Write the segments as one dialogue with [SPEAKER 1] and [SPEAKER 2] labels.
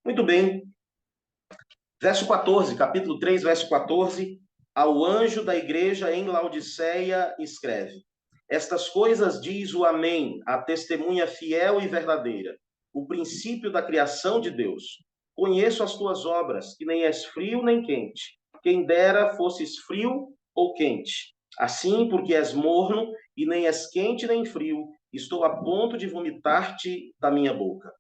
[SPEAKER 1] Muito bem. Verso 14, capítulo 3, verso 14. Ao anjo da igreja em Laodiceia escreve: Estas coisas diz o Amém, a testemunha fiel e verdadeira, o princípio da criação de Deus. Conheço as tuas obras, que nem és frio nem quente. Quem dera fosses frio ou quente. Assim, porque és morno e nem és quente nem frio, estou a ponto de vomitar-te da minha boca.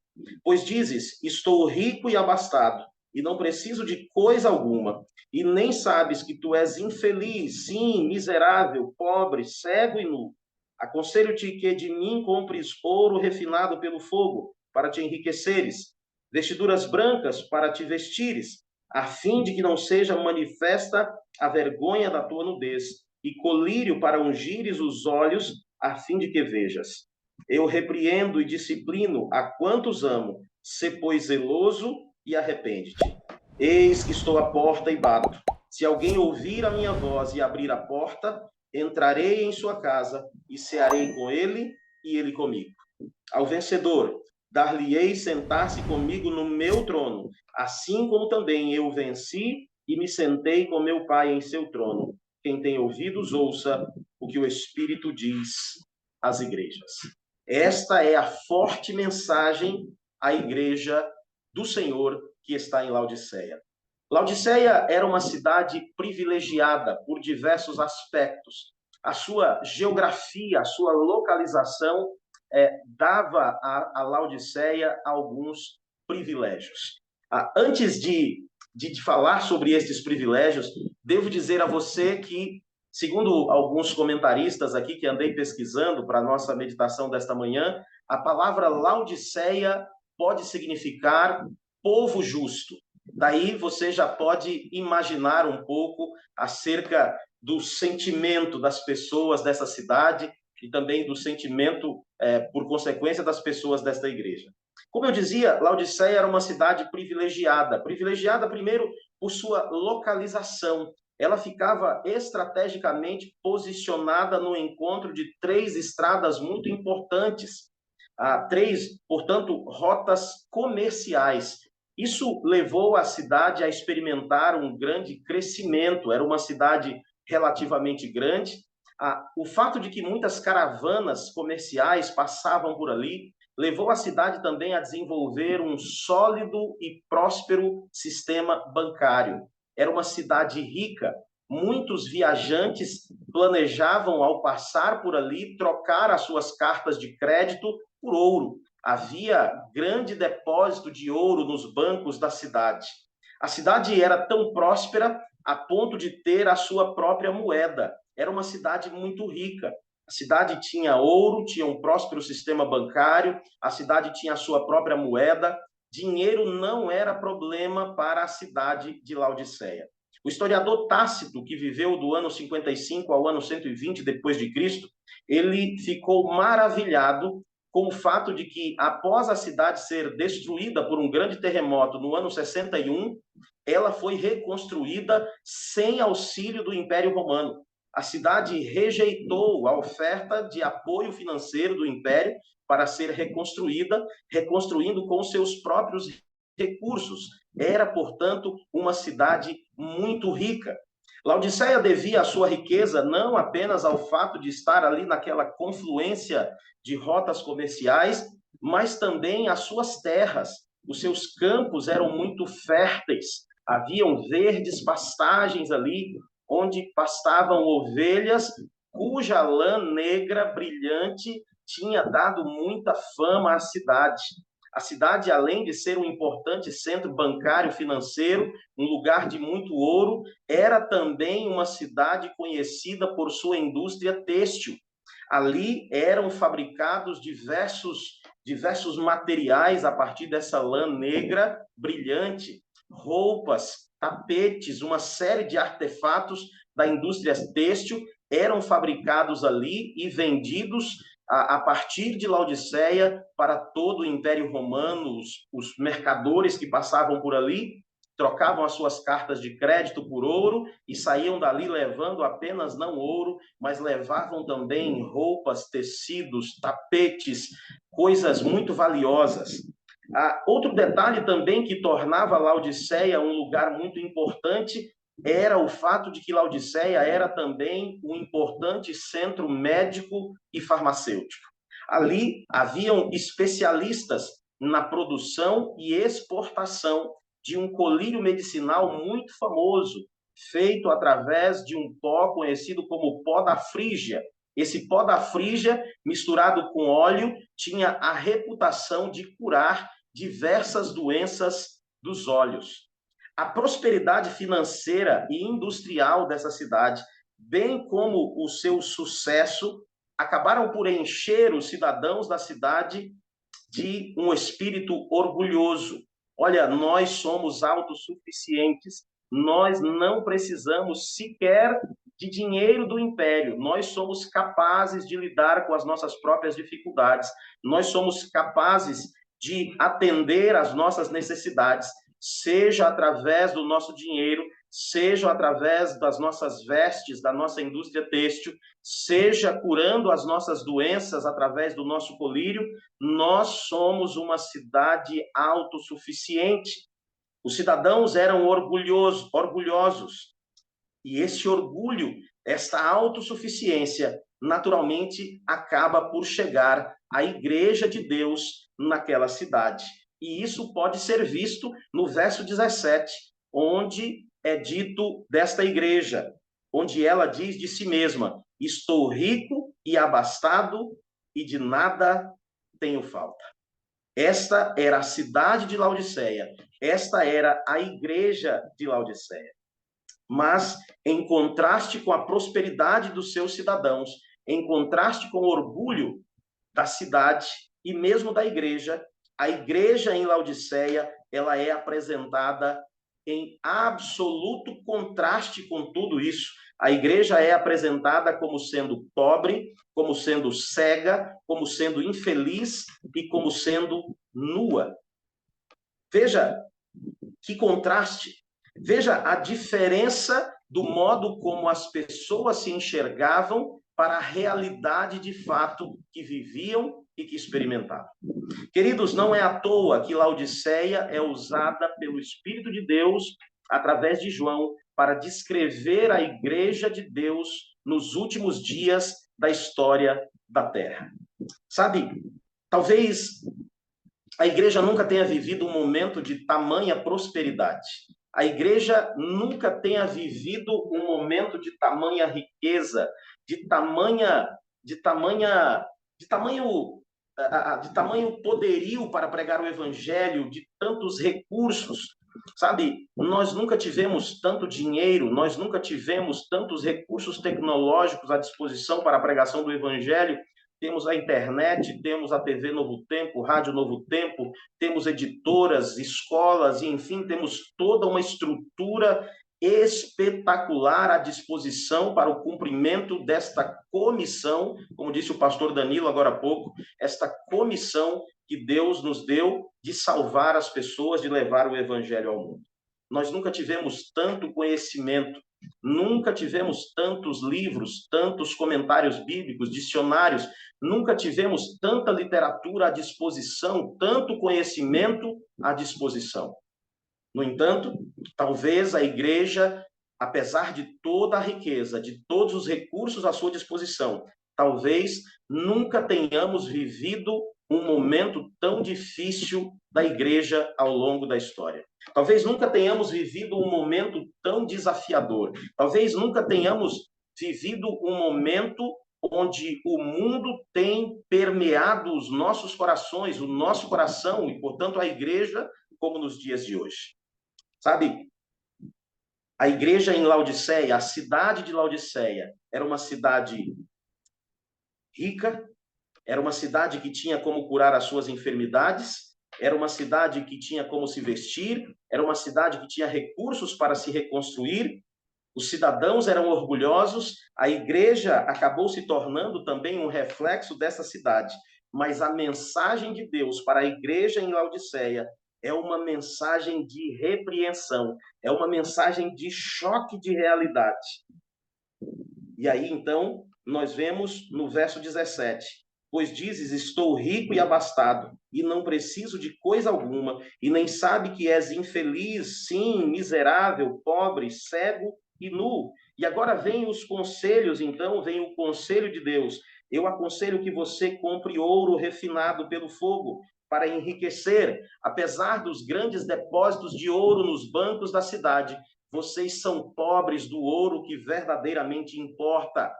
[SPEAKER 1] Pois dizes: Estou rico e abastado, e não preciso de coisa alguma, e nem sabes que tu és infeliz, sim, miserável, pobre, cego e nu. Aconselho-te que de mim compres ouro refinado pelo fogo, para te enriqueceres, vestiduras brancas para te vestires, a fim de que não seja manifesta a vergonha da tua nudez, e colírio para ungires os olhos, a fim de que vejas. Eu repreendo e disciplino a quantos amo. Sê, pois, zeloso e arrepende-te. Eis que estou à porta e bato. Se alguém ouvir a minha voz e abrir a porta, entrarei em sua casa e cearei com ele e ele comigo. Ao vencedor, dar-lhe-ei sentar-se comigo no meu trono, assim como também eu venci e me sentei com meu Pai em seu trono. Quem tem ouvidos, ouça o que o Espírito diz às igrejas. Esta é a forte mensagem à igreja do Senhor que está em Laodiceia. Laodiceia era uma cidade privilegiada por diversos aspectos. A sua geografia, a sua localização dava a Laodiceia alguns privilégios. Antes de falar sobre estes privilégios, devo dizer a você que, segundo alguns comentaristas aqui que andei pesquisando para a nossa meditação desta manhã, a palavra Laodiceia pode significar povo justo. Daí você já pode imaginar um pouco acerca do sentimento das pessoas dessa cidade e também do sentimento, por consequência, das pessoas desta igreja. Como eu dizia, Laodiceia era uma cidade privilegiada. Privilegiada, primeiro, por sua localização. Ela ficava estrategicamente posicionada no encontro de três estradas muito importantes. Três, portanto, rotas comerciais. Isso levou a cidade a experimentar um grande crescimento. Era uma cidade relativamente grande. O fato de que muitas caravanas comerciais passavam por ali levou a cidade também a desenvolver um sólido e próspero sistema bancário. Era uma cidade rica. Muitos viajantes planejavam, ao passar por ali, trocar as suas cartas de crédito por ouro. Havia grande depósito de ouro nos bancos da cidade. A cidade era tão próspera a ponto de ter a sua própria moeda. Era uma cidade muito rica. A cidade tinha ouro, tinha um próspero sistema bancário, a cidade tinha a sua própria moeda. Dinheiro não era problema para a cidade de Laodiceia. O historiador Tácito, que viveu do ano 55 ao ano 120 depois de Cristo, ele ficou maravilhado com o fato de que, após a cidade ser destruída por um grande terremoto no ano 61, ela foi reconstruída sem auxílio do Império Romano. A cidade rejeitou a oferta de apoio financeiro do Império para ser reconstruída, reconstruindo com seus próprios recursos. Era, portanto, uma cidade muito rica. Laodiceia devia a sua riqueza não apenas ao fato de estar ali naquela confluência de rotas comerciais, mas também às suas terras. Os seus campos eram muito férteis, haviam verdes pastagens ali, onde pastavam ovelhas, cuja lã negra brilhante tinha dado muita fama à cidade. A cidade, além de ser um importante centro bancário financeiro, um lugar de muito ouro, era também uma cidade conhecida por sua indústria têxtil. Ali eram fabricados diversos materiais a partir dessa lã negra brilhante, roupas, tapetes, uma série de artefatos da indústria têxtil eram fabricados ali e vendidos a partir de Laodiceia para todo o Império Romano. Os mercadores que passavam por ali trocavam as suas cartas de crédito por ouro e saíam dali levando apenas não ouro, mas levavam também roupas, tecidos, tapetes, coisas muito valiosas. Outro detalhe também que tornava Laodiceia um lugar muito importante era o fato de que Laodiceia era também um importante centro médico e farmacêutico. Ali haviam especialistas na produção e exportação de um colírio medicinal muito famoso, feito através de um pó conhecido como pó da Frígia. Esse pó da Frígia, misturado com óleo, tinha a reputação de curar diversas doenças dos olhos. A prosperidade financeira e industrial dessa cidade, bem como o seu sucesso, acabaram por encher os cidadãos da cidade de um espírito orgulhoso. Olha, nós somos autossuficientes, nós não precisamos sequer de dinheiro do império, nós somos capazes de lidar com as nossas próprias dificuldades, nós somos capazes de atender às nossas necessidades, seja através do nosso dinheiro, seja através das nossas vestes, da nossa indústria têxtil, seja curando as nossas doenças através do nosso colírio. Nós somos uma cidade autossuficiente. Os cidadãos eram orgulhosos. E esse orgulho, esta autossuficiência, naturalmente acaba por chegar à igreja de Deus naquela cidade. E isso pode ser visto no verso 17, onde é dito desta igreja, onde ela diz de si mesma: estou rico e abastado e de nada tenho falta. Esta era a cidade de Laodiceia, esta era a igreja de Laodiceia. Mas, em contraste com a prosperidade dos seus cidadãos, em contraste com o orgulho da cidade e mesmo da igreja, a igreja em Laodiceia, ela é apresentada em absoluto contraste com tudo isso. A igreja é apresentada como sendo pobre, como sendo cega, como sendo infeliz e como sendo nua. Veja que contraste. Veja a diferença do modo como as pessoas se enxergavam para a realidade de fato que viviam e que experimentavam. Queridos, não é à toa que Laodiceia é usada pelo Espírito de Deus, através de João, para descrever a igreja de Deus nos últimos dias da história da Terra. Sabe, talvez a igreja nunca tenha vivido um momento de tamanha prosperidade. A igreja nunca tenha vivido um momento de tamanha riqueza, de tamanho poderio para pregar o evangelho, de tantos recursos. Sabe, nós nunca tivemos tanto dinheiro, nós nunca tivemos tantos recursos tecnológicos à disposição para a pregação do evangelho. Temos a internet, temos a TV Novo Tempo, Rádio Novo Tempo, temos editoras, escolas, e enfim, temos toda uma estrutura espetacular à disposição para o cumprimento desta comissão, como disse o pastor Danilo agora há pouco, esta comissão que Deus nos deu de salvar as pessoas, de levar o evangelho ao mundo. Nós nunca tivemos tanto conhecimento, nunca tivemos tantos livros, tantos comentários bíblicos, dicionários, nunca tivemos tanta literatura à disposição, tanto conhecimento à disposição. No entanto, talvez a igreja, apesar de toda a riqueza, de todos os recursos à sua disposição, talvez nunca tenhamos vivido um momento tão difícil da igreja ao longo da história. Talvez nunca tenhamos vivido um momento tão desafiador. Talvez nunca tenhamos vivido um momento onde o mundo tem permeado os nossos corações, o nosso coração e, portanto, a igreja, como nos dias de hoje. Sabe, a igreja em Laodiceia, a cidade de Laodiceia, era uma cidade rica, era uma cidade que tinha como curar as suas enfermidades, era uma cidade que tinha como se vestir, era uma cidade que tinha recursos para se reconstruir, os cidadãos eram orgulhosos, a igreja acabou se tornando também um reflexo dessa cidade, mas a mensagem de Deus para a igreja em Laodiceia é uma mensagem de repreensão, é uma mensagem de choque de realidade. E aí, então, nós vemos no verso 17, Pois dizes, estou rico e abastado, e não preciso de coisa alguma, e nem sabe que és infeliz, sim, miserável, pobre, cego e nu. E agora vem os conselhos, então, vem o conselho de Deus. Eu aconselho que você compre ouro refinado pelo fogo, para enriquecer, apesar dos grandes depósitos de ouro nos bancos da cidade. Vocês são pobres do ouro que verdadeiramente importa.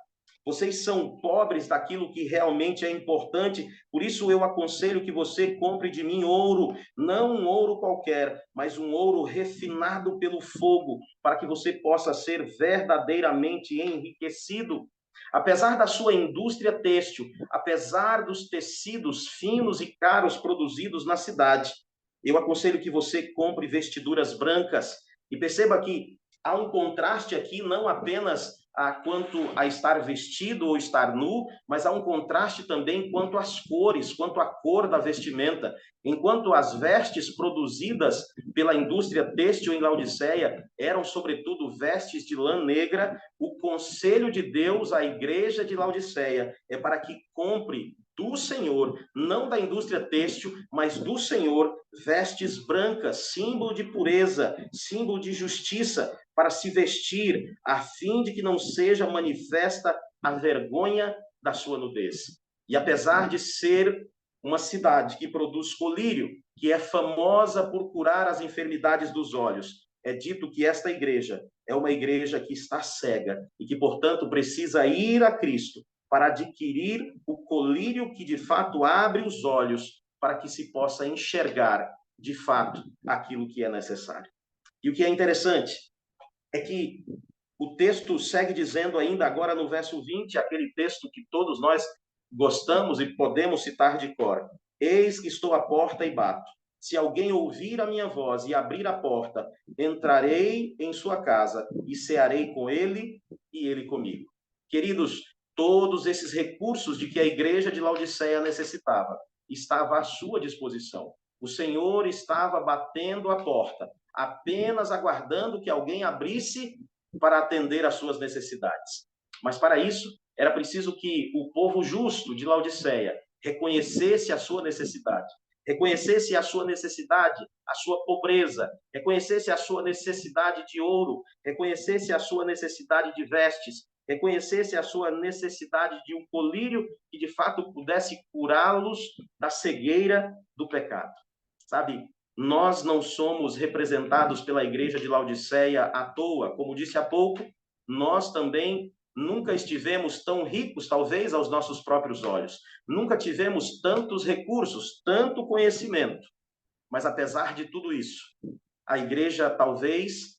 [SPEAKER 1] Vocês são pobres daquilo que realmente é importante, por isso eu aconselho que você compre de mim ouro, não um ouro qualquer, mas um ouro refinado pelo fogo, para que você possa ser verdadeiramente enriquecido. Apesar da sua indústria têxtil, apesar dos tecidos finos e caros produzidos na cidade, eu aconselho que você compre vestiduras brancas. E perceba que há um contraste aqui, não apenas quanto a estar vestido ou estar nu, mas há um contraste também quanto às cores, quanto à cor da vestimenta. Enquanto as vestes produzidas pela indústria têxtil em Laodiceia eram, sobretudo, vestes de lã negra, o conselho de Deus à igreja de Laodiceia é para que compre do Senhor, não da indústria têxtil, mas do Senhor, vestes brancas, símbolo de pureza, símbolo de justiça, para se vestir, a fim de que não seja manifesta a vergonha da sua nudez. E apesar de ser uma cidade que produz colírio, que é famosa por curar as enfermidades dos olhos, é dito que esta igreja é uma igreja que está cega e que, portanto, precisa ir a Cristo para adquirir o colírio que de fato abre os olhos para que se possa enxergar de fato aquilo que é necessário. E o que é interessante é que o texto segue dizendo ainda agora no verso 20, aquele texto que todos nós gostamos e podemos citar de cor. Eis que estou à porta e bato. Se alguém ouvir a minha voz e abrir a porta, entrarei em sua casa e cearei com ele e ele comigo. Queridos, todos esses recursos de que a igreja de Laodiceia necessitava, estava à sua disposição. O Senhor estava batendo a porta, apenas aguardando que alguém abrisse para atender às suas necessidades. Mas para isso, era preciso que o povo justo de Laodiceia reconhecesse a sua necessidade, reconhecesse a sua necessidade, a sua pobreza, reconhecesse a sua necessidade de ouro, reconhecesse a sua necessidade de vestes, reconhecesse a sua necessidade de um colírio que de fato pudesse curá-los da cegueira do pecado. Sabe, nós não somos representados pela igreja de Laodiceia à toa. Como disse há pouco, nós também nunca estivemos tão ricos, talvez, aos nossos próprios olhos. Nunca tivemos tantos recursos, tanto conhecimento. Mas, apesar de tudo isso, a igreja, talvez,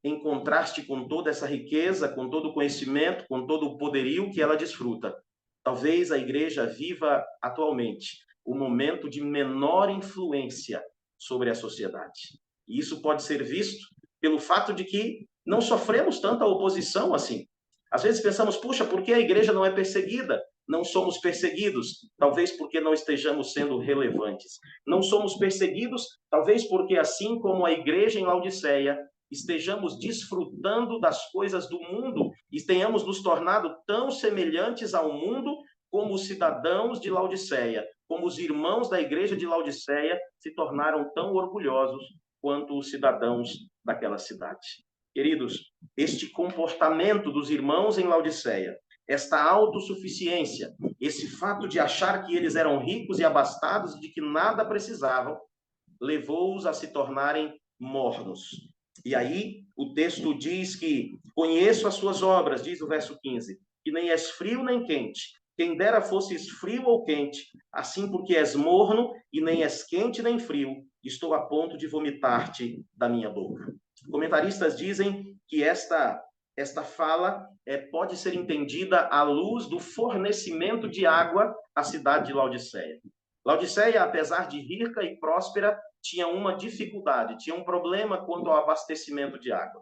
[SPEAKER 1] em contraste com toda essa riqueza, com todo o conhecimento, com todo o poderio que ela desfruta, talvez a igreja viva atualmente o momento de menor influência sobre a sociedade. E isso pode ser visto pelo fato de que não sofremos tanta oposição assim. Às vezes pensamos, puxa, por que a igreja não é perseguida? Não somos perseguidos, talvez porque não estejamos sendo relevantes. Não somos perseguidos, talvez porque, assim como a igreja em Laodiceia, estejamos desfrutando das coisas do mundo e tenhamos nos tornado tão semelhantes ao mundo como os cidadãos de Laodiceia, como os irmãos da igreja de Laodiceia se tornaram tão orgulhosos quanto os cidadãos daquela cidade. Queridos, este comportamento dos irmãos em Laodiceia, esta autossuficiência, esse fato de achar que eles eram ricos e abastados e de que nada precisavam, levou-os a se tornarem mornos. E aí o texto diz que conheço as suas obras, diz o verso 15, que nem és frio nem quente. Quem dera fosses frio ou quente, assim porque és morno e nem és quente nem frio, estou a ponto de vomitar-te da minha boca. Comentaristas dizem que esta fala pode ser entendida à luz do fornecimento de água à cidade de Laodiceia. Laodiceia, apesar de rica e próspera, tinha uma dificuldade, tinha um problema quanto ao abastecimento de água.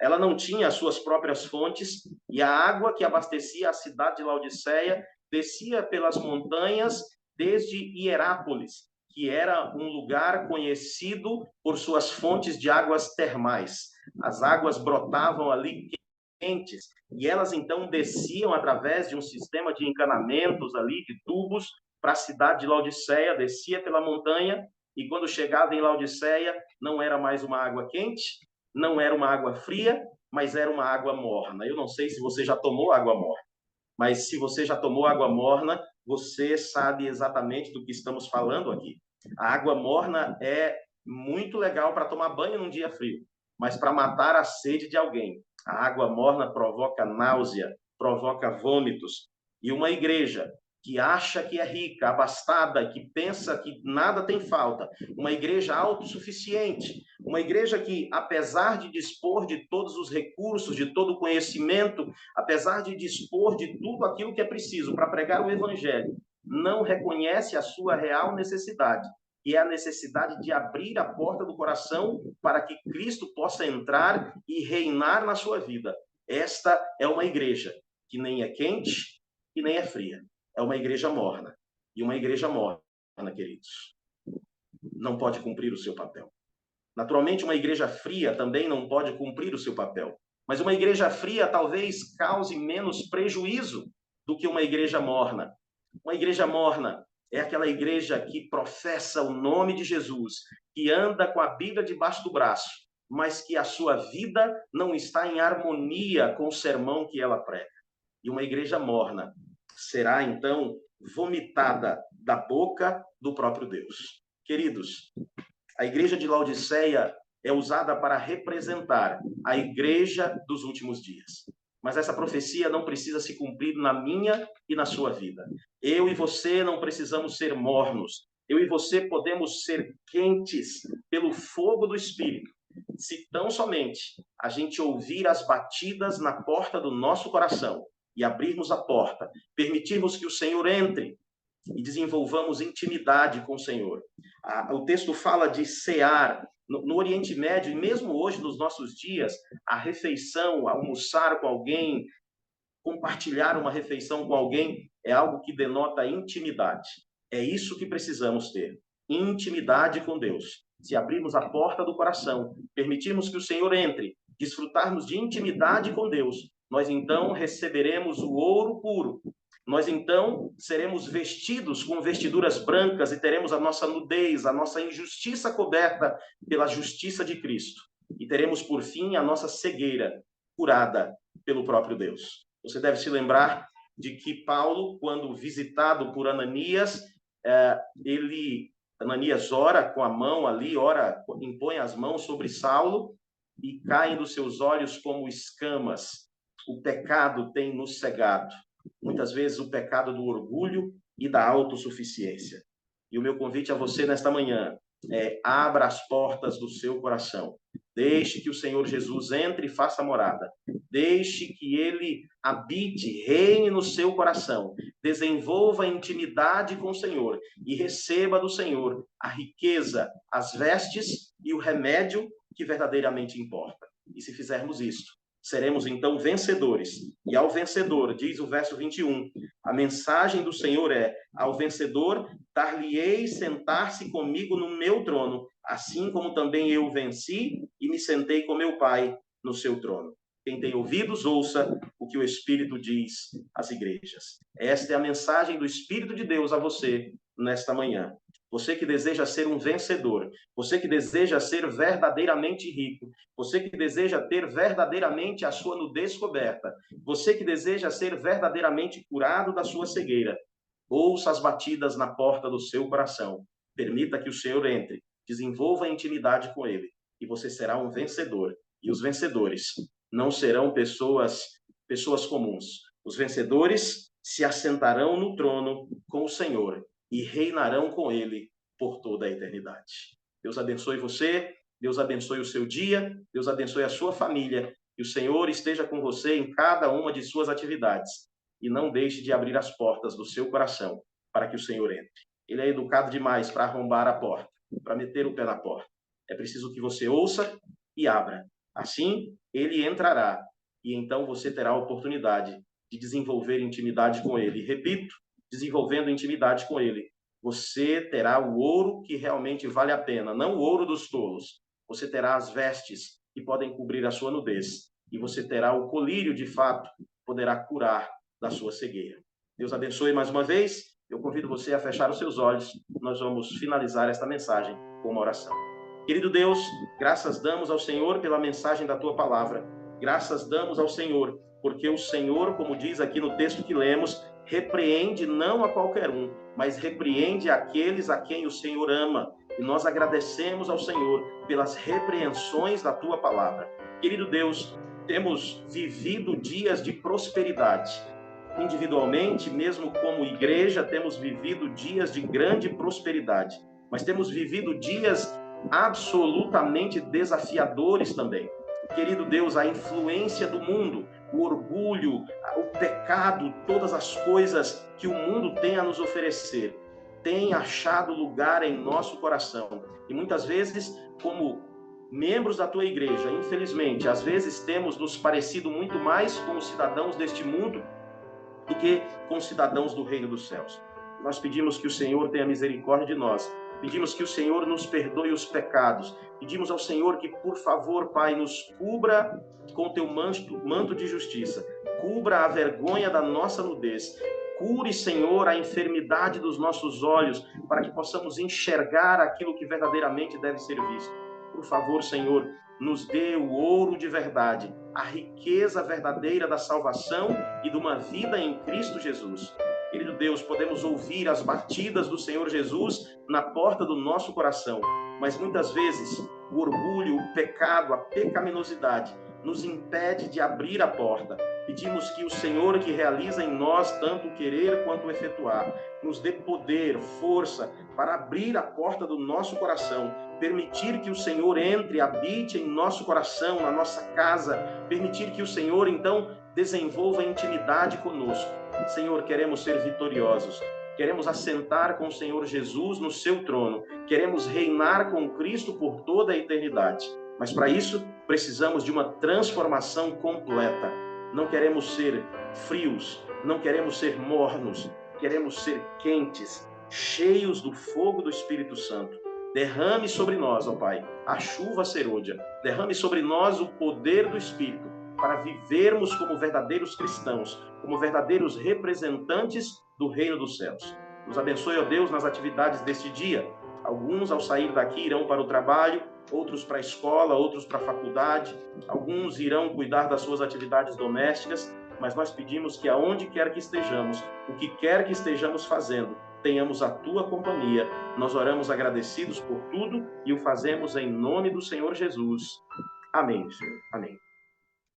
[SPEAKER 1] Ela não tinha as suas próprias fontes e a água que abastecia a cidade de Laodiceia descia pelas montanhas desde Hierápolis, que era um lugar conhecido por suas fontes de águas termais. As águas brotavam ali quentes, e elas então desciam através de um sistema de encanamentos ali, de tubos, para a cidade de Laodiceia, descia pela montanha, e quando chegava em Laodiceia, não era mais uma água quente, não era uma água fria, mas era uma água morna. Eu não sei se você já tomou água morna, mas se você já tomou água morna, você sabe exatamente do que estamos falando aqui. A água morna é muito legal para tomar banho num dia frio, mas para matar a sede de alguém. A água morna provoca náusea, provoca vômitos. E uma igreja que acha que é rica, abastada, que pensa que nada tem falta, uma igreja autossuficiente, uma igreja que, apesar de dispor de todos os recursos, de todo o conhecimento, apesar de dispor de tudo aquilo que é preciso para pregar o evangelho, não reconhece a sua real necessidade, que é a necessidade de abrir a porta do coração para que Cristo possa entrar e reinar na sua vida. Esta é uma igreja que nem é quente e nem é fria. É uma igreja morna. E uma igreja morna, queridos, não pode cumprir o seu papel. Naturalmente, uma igreja fria também não pode cumprir o seu papel. Mas uma igreja fria talvez cause menos prejuízo do que uma igreja morna. Uma igreja morna é aquela igreja que professa o nome de Jesus, que anda com a Bíblia debaixo do braço, mas que a sua vida não está em harmonia com o sermão que ela prega. E uma igreja morna será, então, vomitada da boca do próprio Deus. Queridos, a igreja de Laodiceia é usada para representar a igreja dos últimos dias. Mas essa profecia não precisa se cumprir na minha e na sua vida. Eu e você não precisamos ser mornos. Eu e você podemos ser quentes pelo fogo do Espírito, se tão somente a gente ouvir as batidas na porta do nosso coração e abrirmos a porta, permitirmos que o Senhor entre e desenvolvamos intimidade com o Senhor. O texto fala de cear. No Oriente Médio, e mesmo hoje, nos nossos dias, a refeição, almoçar com alguém, compartilhar uma refeição com alguém, é algo que denota intimidade. É isso que precisamos ter, intimidade com Deus. Se abrirmos a porta do coração, permitirmos que o Senhor entre, desfrutarmos de intimidade com Deus, nós então receberemos o ouro puro. Nós então seremos vestidos com vestiduras brancas e teremos a nossa nudez, a nossa injustiça coberta pela justiça de Cristo. E teremos, por fim, a nossa cegueira curada pelo próprio Deus. Você deve se lembrar de que Paulo, quando visitado por Ananias, Ananias ora com a mão ali, impõe as mãos sobre Saulo e caem dos seus olhos como escamas. O pecado tem nos cegado. Muitas vezes o pecado do orgulho e da autossuficiência. E o meu convite a você nesta manhã é: abra as portas do seu coração. Deixe que o Senhor Jesus entre e faça morada. Deixe que ele habite, reine no seu coração. Desenvolva intimidade com o Senhor e receba do Senhor a riqueza, as vestes e o remédio que verdadeiramente importa. E se fizermos isto, seremos então vencedores. E ao vencedor, diz o verso 21, a mensagem do Senhor é: ao vencedor dar-lhe-ei sentar-se comigo no meu trono, assim como também eu venci e me sentei com meu Pai no seu trono. Quem tem ouvidos, ouça o que o Espírito diz às igrejas. Esta é a mensagem do Espírito de Deus a você nesta manhã. Você que deseja ser um vencedor, você que deseja ser verdadeiramente rico, você que deseja ter verdadeiramente a sua nudez coberta, você que deseja ser verdadeiramente curado da sua cegueira, ouça as batidas na porta do seu coração. Permita que o Senhor entre, desenvolva a intimidade com Ele, e você será um vencedor. E os vencedores não serão pessoas comuns. Os vencedores se assentarão no trono com o Senhor e reinarão com Ele por toda a eternidade. Deus abençoe você, Deus abençoe o seu dia, Deus abençoe a sua família, que o Senhor esteja com você em cada uma de suas atividades. E não deixe de abrir as portas do seu coração para que o Senhor entre. Ele é educado demais para arrombar a porta, para meter o pé na porta. É preciso que você ouça e abra. Assim, ele entrará e então você terá a oportunidade de desenvolver intimidade com ele. E repito, desenvolvendo intimidade com ele, você terá o ouro que realmente vale a pena, não o ouro dos tolos. Você terá as vestes que podem cobrir a sua nudez e você terá o colírio de fato, poderá curar da sua cegueira. Deus abençoe mais uma vez. Eu convido você a fechar os seus olhos. Nós vamos finalizar esta mensagem com uma oração. Querido Deus, graças damos ao Senhor pela mensagem da tua palavra. Graças damos ao Senhor, porque o Senhor, como diz aqui no texto que lemos, repreende não a qualquer um, mas repreende aqueles a quem o Senhor ama. E nós agradecemos ao Senhor pelas repreensões da tua palavra. Querido Deus, temos vivido dias de prosperidade. Individualmente, mesmo como igreja, temos vivido dias de grande prosperidade. Mas temos vivido dias absolutamente desafiadores também. Querido Deus, a influência do mundo, o orgulho, o pecado, todas as coisas que o mundo tem a nos oferecer, tem achado lugar em nosso coração. E muitas vezes, como membros da tua igreja, infelizmente, às vezes temos nos parecido muito mais com os cidadãos deste mundo do que com os cidadãos do reino dos céus. Nós pedimos que o Senhor tenha misericórdia de nós. Pedimos que o Senhor nos perdoe os pecados. Pedimos ao Senhor que, por favor, Pai, nos cubra com teu manto de justiça. Cubra a vergonha da nossa nudez. Cure, Senhor, a enfermidade dos nossos olhos, para que possamos enxergar aquilo que verdadeiramente deve ser visto. Por favor, Senhor, nos dê o ouro de verdade, a riqueza verdadeira da salvação e de uma vida em Cristo Jesus. Querido Deus, podemos ouvir as batidas do Senhor Jesus na porta do nosso coração, mas muitas vezes o orgulho, o pecado, a pecaminosidade nos impede de abrir a porta. Pedimos que o Senhor, que realiza em nós tanto o querer quanto o efetuar, nos dê poder, força para abrir a porta do nosso coração, permitir que o Senhor entre, habite em nosso coração, na nossa casa, permitir que o Senhor, então, desenvolva intimidade conosco. Senhor, queremos ser vitoriosos, queremos assentar com o Senhor Jesus no seu trono, queremos reinar com Cristo por toda a eternidade. Mas para isso, precisamos de uma transformação completa. Não queremos ser frios, não queremos ser mornos, queremos ser quentes, cheios do fogo do Espírito Santo. Derrame sobre nós, ó Pai, a chuva serôdia. Derrame sobre nós o poder do Espírito para vivermos como verdadeiros cristãos, como verdadeiros representantes do reino dos céus. Nos abençoe, ó Deus, nas atividades deste dia. Alguns, ao sair daqui, irão para o trabalho, outros para a escola, outros para a faculdade. Alguns irão cuidar das suas atividades domésticas, mas nós pedimos que aonde quer que estejamos, o que quer que estejamos fazendo, tenhamos a tua companhia. Nós oramos agradecidos por tudo e o fazemos em nome do Senhor Jesus. Amém, Senhor. Amém.